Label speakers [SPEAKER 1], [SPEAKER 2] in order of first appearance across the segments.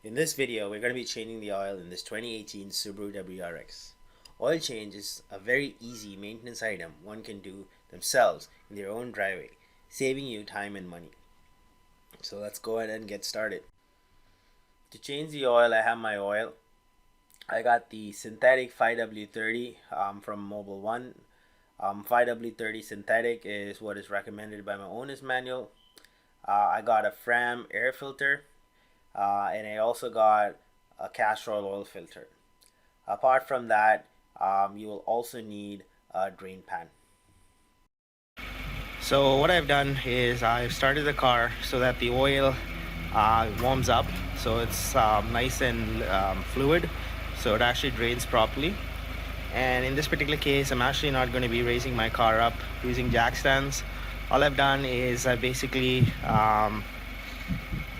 [SPEAKER 1] In this video, we're going to be changing the oil in this 2018 Subaru WRX. Oil change is a very easy maintenance item one can do themselves in their own driveway, saving you time and money. So let's go ahead and get started. To change the oil, I have my oil. I got the synthetic 5W30 from Mobile One. 5W30 synthetic is what is recommended by my owner's manual. I got a Fram Air Filter. And I also got a Castrol Oil Filter. Apart from that, you will also need a drain pan. So what I've done is I've started the car so that the oil warms up, so it's nice and fluid, so it actually drains properly. And in this particular case, I'm actually not going to be raising my car up using jack stands. All I've done is I basically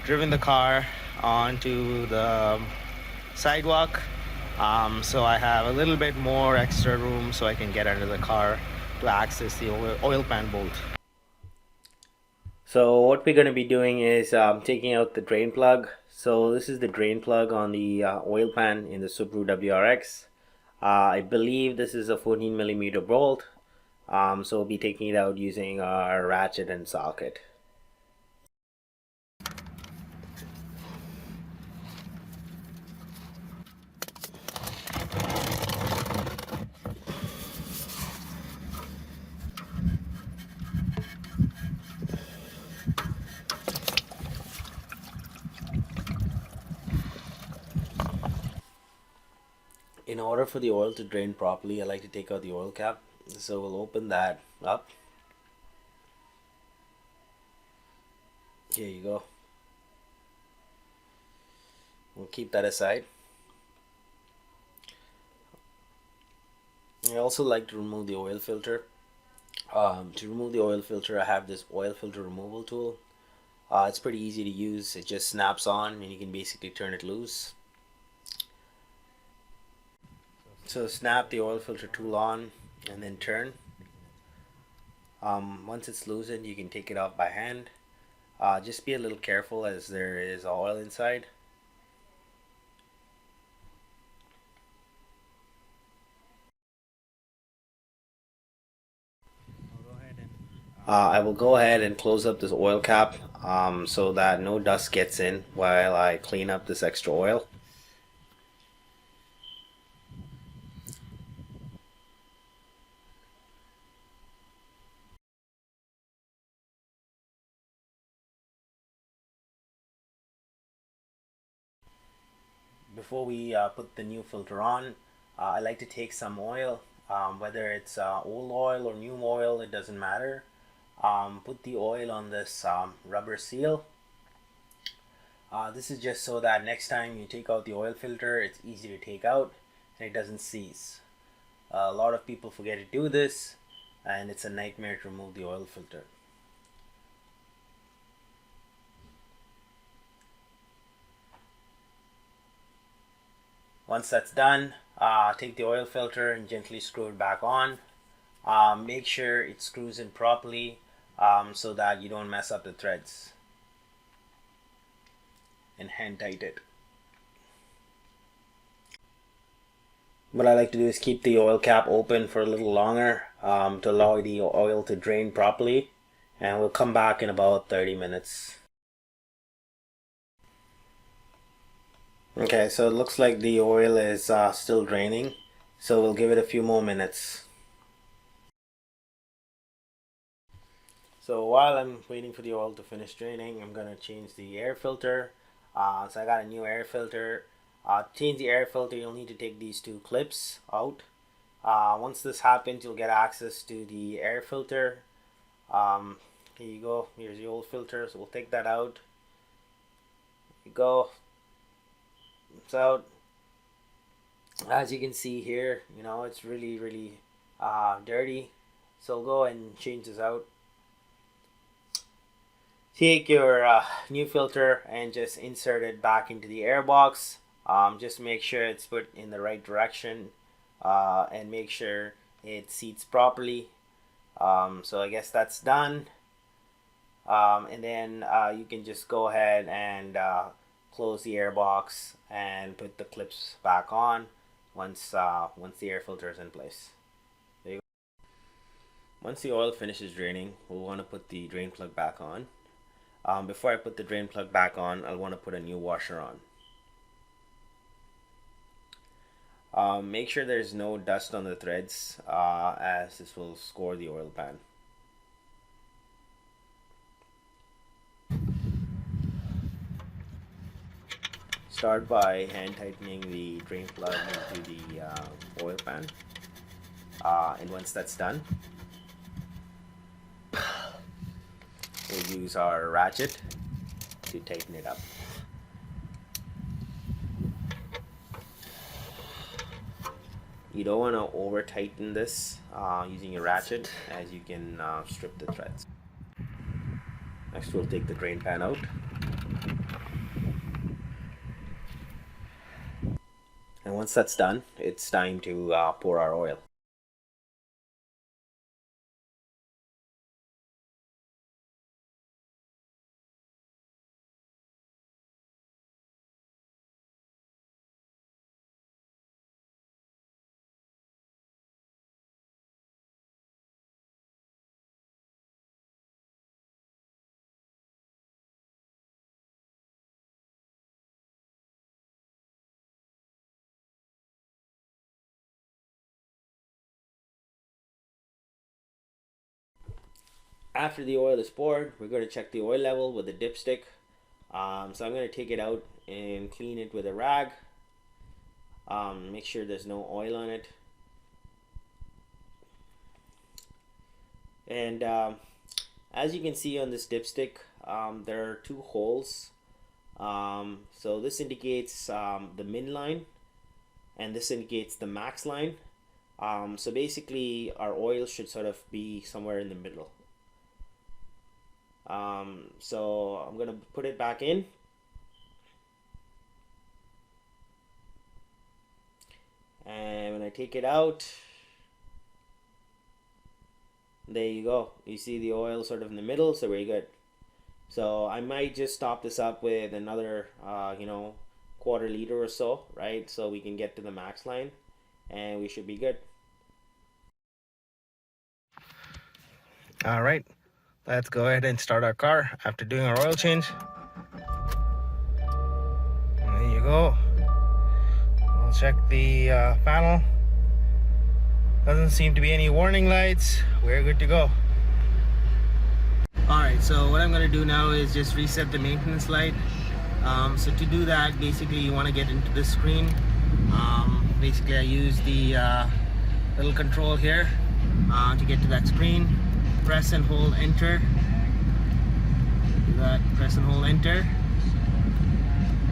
[SPEAKER 1] driven the car onto the sidewalk, so I have a little bit more extra room so I can get under the car to access the oil pan bolt. So what we're going to be doing is taking out the drain plug. So this is the drain plug on the oil pan in the Subaru WRX. I believe this is a 14mm bolt, so we'll be taking it out using our ratchet and socket. In order for the oil to drain properly, I like to take out the oil cap. So we'll open that up. Here you go. We'll keep that aside. I also like to remove the oil filter. To remove the oil filter, I have this oil filter removal tool. It's pretty easy to use. It just snaps on and you can basically turn it loose. So snap the oil filter tool on and then turn. Once it's loosened, you can take it off by hand. Just be a little careful as there is oil inside. I will go ahead and close up this oil cap so that no dust gets in while I clean up this extra oil. Before we put the new filter on, I like to take some oil, whether it's old oil or new oil, it doesn't matter. Put the oil on this rubber seal. This is just so that next time you take out the oil filter, it's easy to take out and it doesn't seize. A lot of people forget to do this and it's a nightmare to remove the oil filter. Once that's done, take the oil filter and gently screw it back on. Make sure it screws in properly so that you don't mess up the threads, and hand tight it. What I like to do is keep the oil cap open for a little longer to allow the oil to drain properly, and we'll come back in about 30 minutes. Okay, so it looks like the oil is still draining, so we'll give it a few more minutes. So while I'm waiting for the oil to finish draining, I'm going to change the air filter. So I got a new air filter. To change the air filter, you'll need to take these two clips out. Once this happens, you'll get access to the air filter. Here you go. Here's the old filter, so we'll take that out. Here you go. It's out. As you can see here, it's really dirty. So we'll go and change this out. Take your new filter and just insert it back into the air box. Just make sure it's put in the right direction and make sure it seats properly. So I guess that's done. And then you can just go ahead and close the air box and put the clips back on once the air filter is in place. There you go. Once the oil finishes draining, we'll want to put the drain plug back on. Before I put the drain plug back on, I'll want to put a new washer on. Make sure there's no dust on the threads, as this will score the oil pan. Start by hand tightening the drain plug into the oil pan, and once that's done, we'll use our ratchet to tighten it up. You don't want to over tighten this using a ratchet, as you can strip the threads. Next, we'll take the drain pan out. And once that's done, it's time to pour our oil. After the oil is poured, we're going to check the oil level with a dipstick. So I'm going to take it out and clean it with a rag. Make sure there's no oil on it. And as you can see on this dipstick, there are two holes. So this indicates the min line, and this indicates the max line. So basically our oil should sort of be somewhere in the middle. So I'm gonna put it back in, and when I take it out, there you go. You see the oil sort of in the middle, so very good. So I might just top this up with another quarter liter or so, right? So we can get to the max line and we should be good. All right. Let's go ahead and start our car after doing our oil change. There you go. We'll check the panel. Doesn't seem to be any warning lights. We're good to go. Alright, so what I'm going to do now is just reset the maintenance light. So to do that, basically you want to get into the screen. Basically I use the little control here to get to that screen. Press and hold enter. Do that, press and hold enter.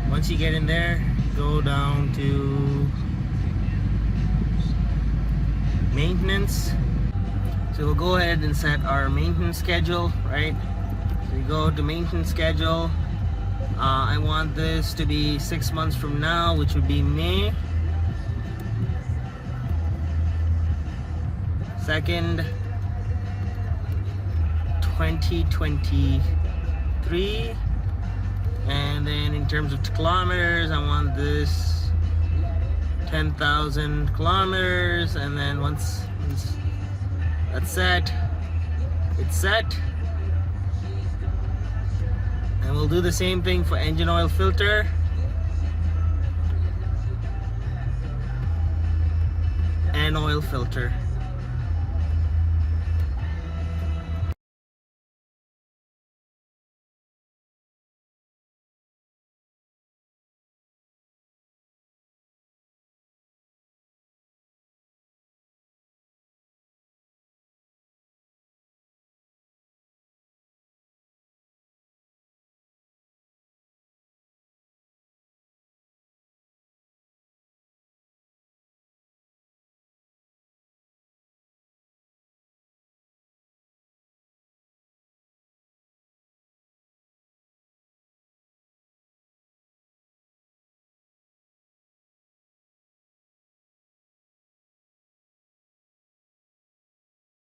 [SPEAKER 1] Once you get in there, go down to maintenance. So we'll go ahead and set our maintenance schedule, right? So you go to maintenance schedule. I want this to be 6 months from now, which would be May 2nd, 2023. And then in terms of kilometers, I want this 10,000 kilometers. And then once that's set, it's set. And we'll do the same thing for engine oil filter. And oil filter.